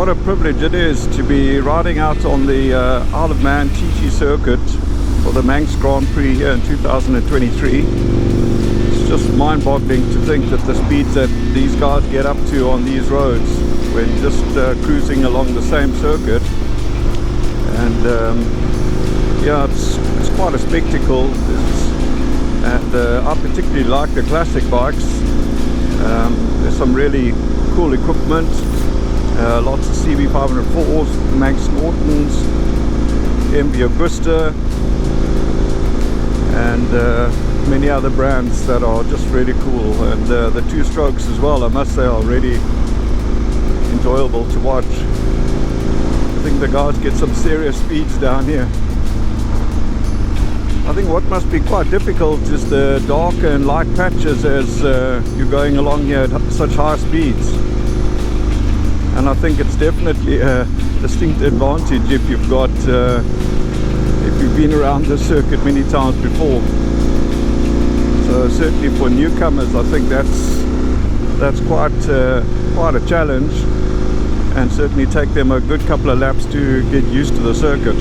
what a privilege it is to be riding out on the Isle of Man TT circuit for the Manx Grand Prix here in 2023. It's just mind-boggling to think that the speeds that these guys get up to on these roads when just cruising along the same circuit. And yeah, it's quite a spectacle. And I particularly like the classic bikes. There's some really cool equipment, lots of CB504s, Manx Nortons, MV Augusta, and many other brands that are just really cool. And the two strokes as well, I must say, are really enjoyable to watch. I think the guys get some serious speeds down here. I think what must be quite difficult is the dark and light patches as you're going along here at such high speeds. And I think it's definitely a distinct advantage if you've got if you've been around this circuit many times before. So certainly for newcomers, I think that's quite a challenge, and certainly take them a good couple of laps to get used to the circuit.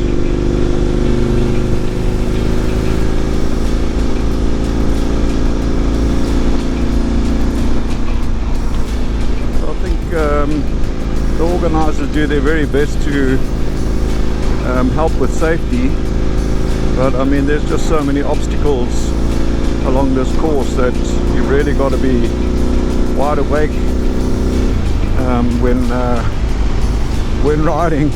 The organisers do their very best to help with safety, but I mean there's just so many obstacles along this course that you've really got to be wide awake when riding.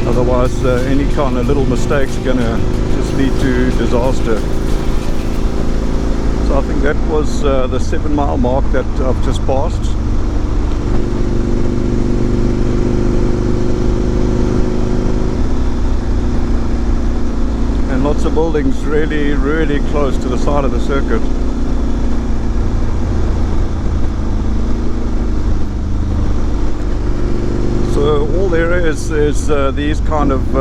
Otherwise any kind of little mistakes are gonna just lead to disaster. So I think that was the 7-mile mark that I've just passed. Lots of buildings really close to the side of the circuit. So all there is these kind of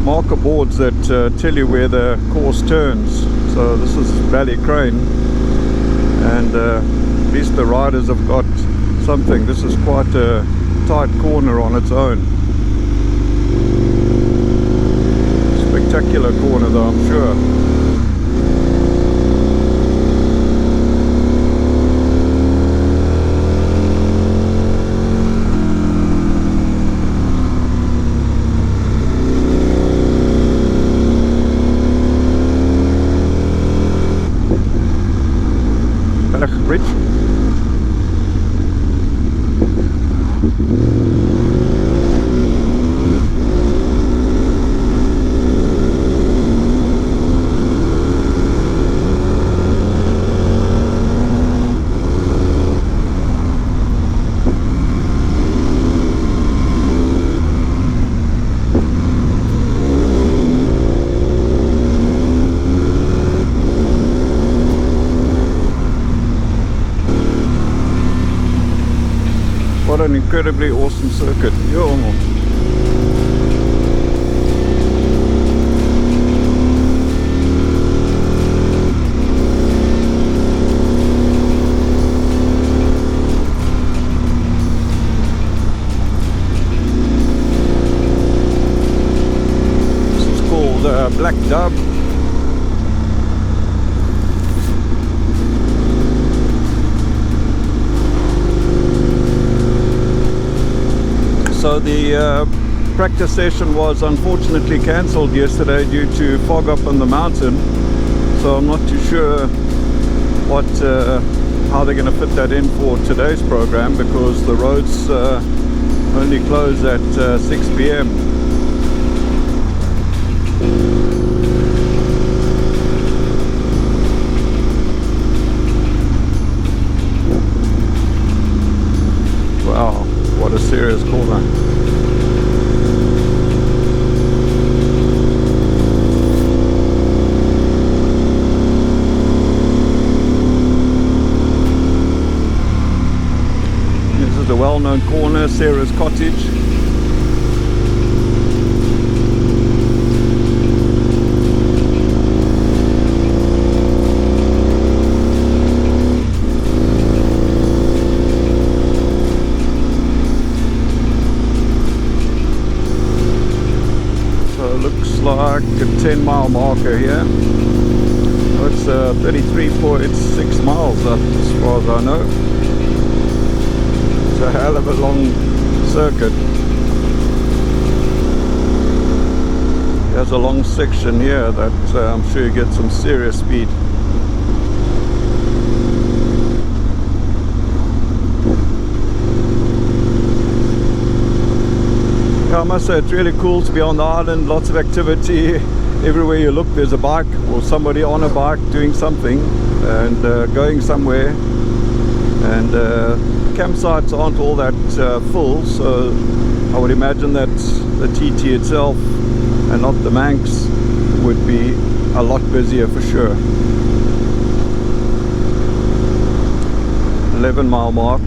marker boards that tell you where the course turns. So this is Ballycrane, and at least the riders have got something. This is quite a tight corner on its own. Spectacular corner though, I'm sure. Bridge. What an incredibly awesome circuit. Yo. This is called Black Dove. So the practice session was unfortunately cancelled yesterday due to fog up on the mountain. So I'm not too sure how they're going to fit that in for today's program, because the roads only close at 6 p.m. Wow, what a serious corner. This is a well-known corner, Sarah's Cottage. 10-mile marker here. It's 33.6 miles as far as I know. It's a hell of a long circuit. There's a long section here that I'm sure you get some serious speed. Yeah, I must say it's really cool to be on the island. Lots of activity. Everywhere you look there's a bike or somebody on a bike doing something and going somewhere, and campsites aren't all that full, so I would imagine that the TT itself and not the Manx would be a lot busier for sure. 11-mile mark.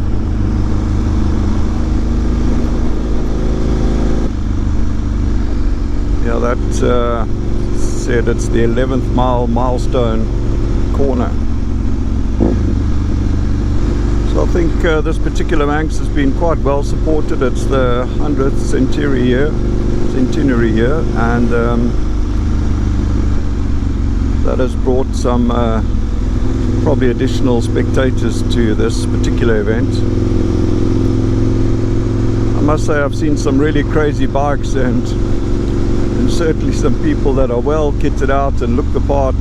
Yeah, that said it's the 11th milestone corner. So I think this particular Manx has been quite well supported. It's the 100th centenary year, and that has brought some probably additional spectators to this particular event. I must say I've seen some really crazy bikes and certainly some people that are well kitted out and look the part,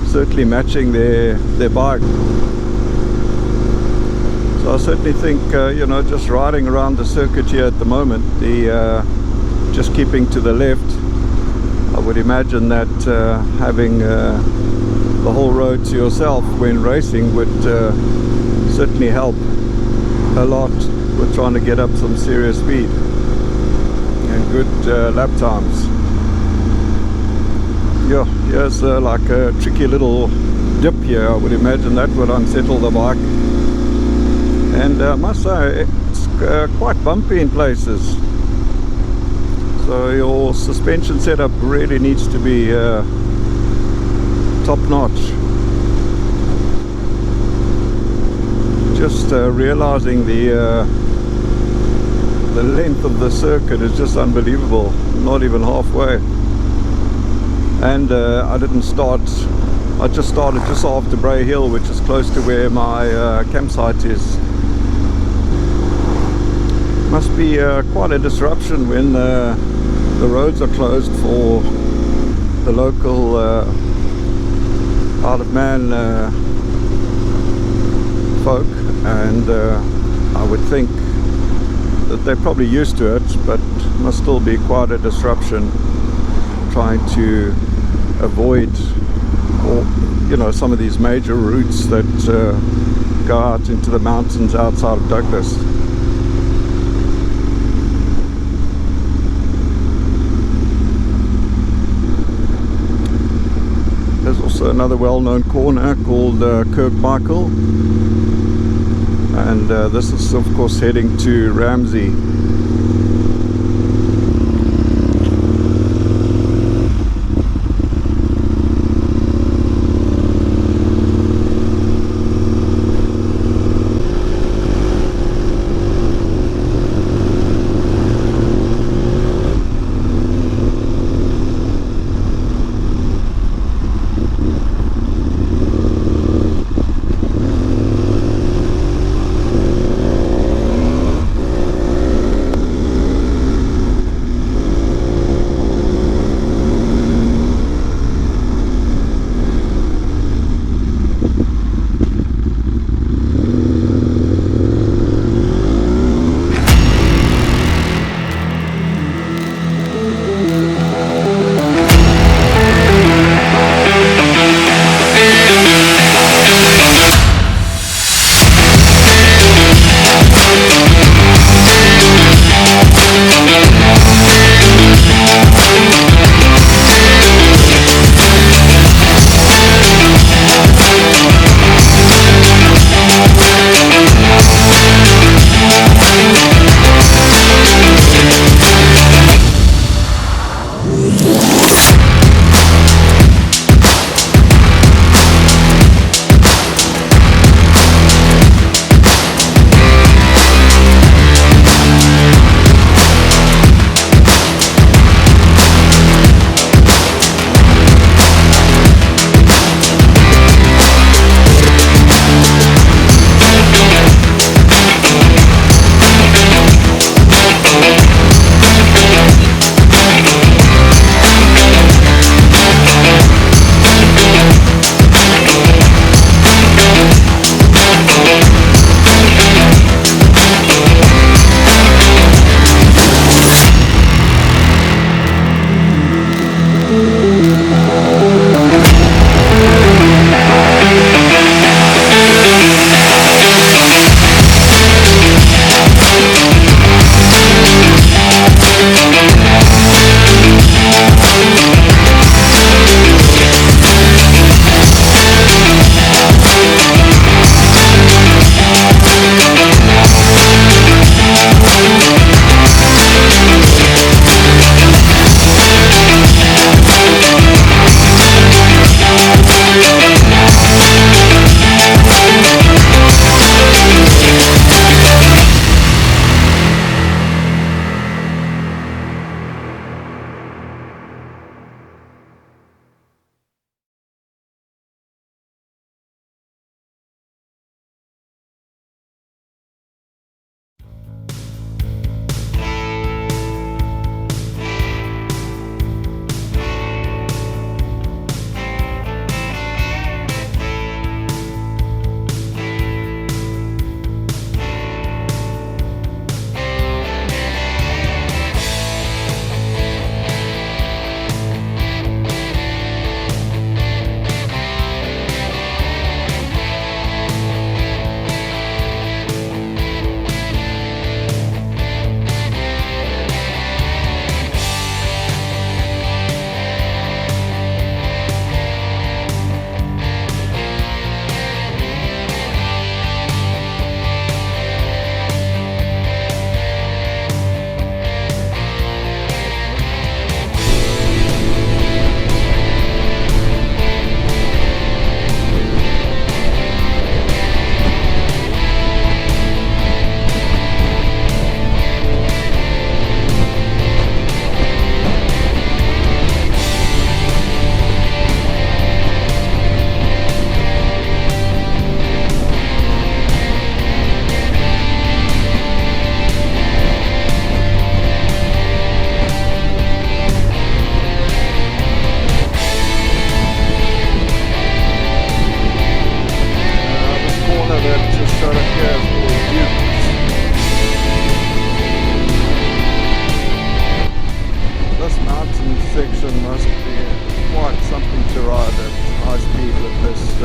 certainly matching their bike. So I certainly think you know, just riding around the circuit here at the moment, just keeping to the left, I would imagine that having the whole road to yourself when racing would certainly help a lot with trying to get up some serious speed and good lap times. Yeah, here's like a tricky little dip here. I would imagine that would unsettle the bike, and I must say it's quite bumpy in places, so your suspension setup really needs to be top notch. Just realizing the length of the circuit is just unbelievable, not even halfway. And I just started just after Bray Hill, which is close to where my campsite is. Must be quite a disruption when the roads are closed for the local Isle of Man folk, and I would think that they're probably used to it, but must still be quite a disruption trying to avoid, or you know, some of these major routes that go out into the mountains outside of Douglas. There's also another well-known corner called Kirk Michael, and this is of course heading to Ramsey.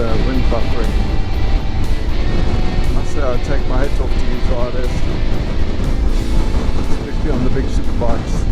wind buffering. I say I take my hat off to these riders, especially on the big superbikes.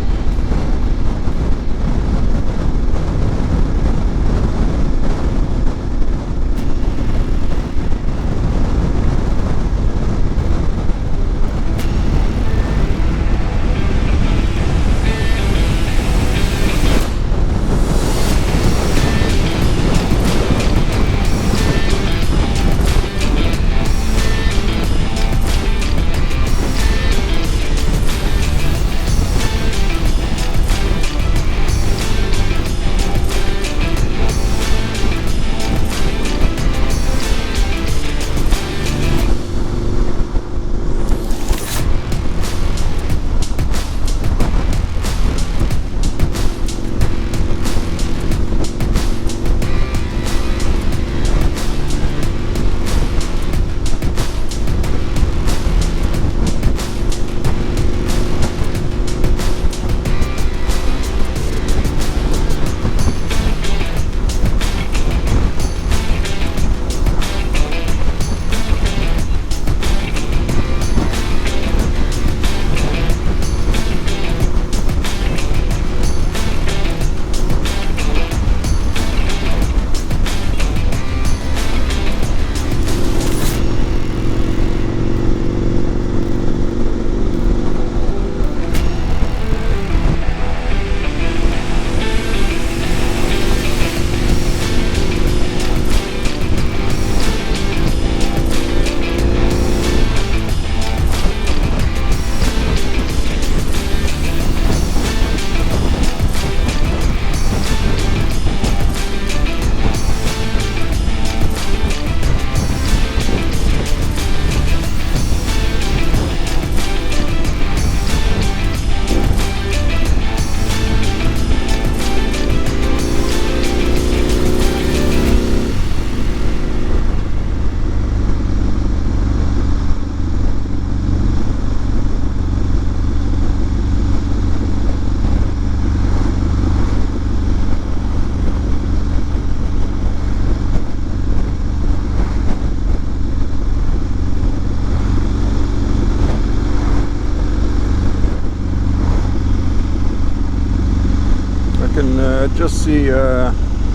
Just see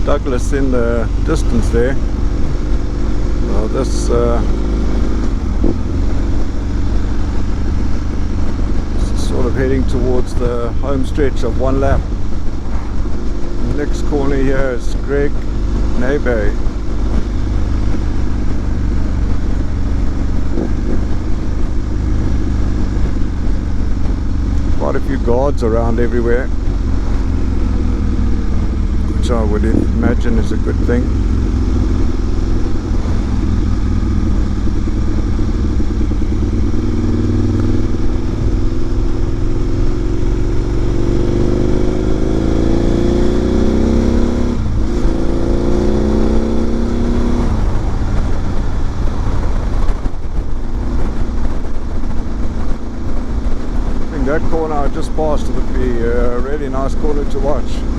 Douglas in the distance there. Well, this is sort of heading towards the home stretch of one lap. The next corner here is Greg Nebe. Quite a few guards around everywhere, which I would imagine is a good thing. I think that corner I just passed would be a really nice corner to watch.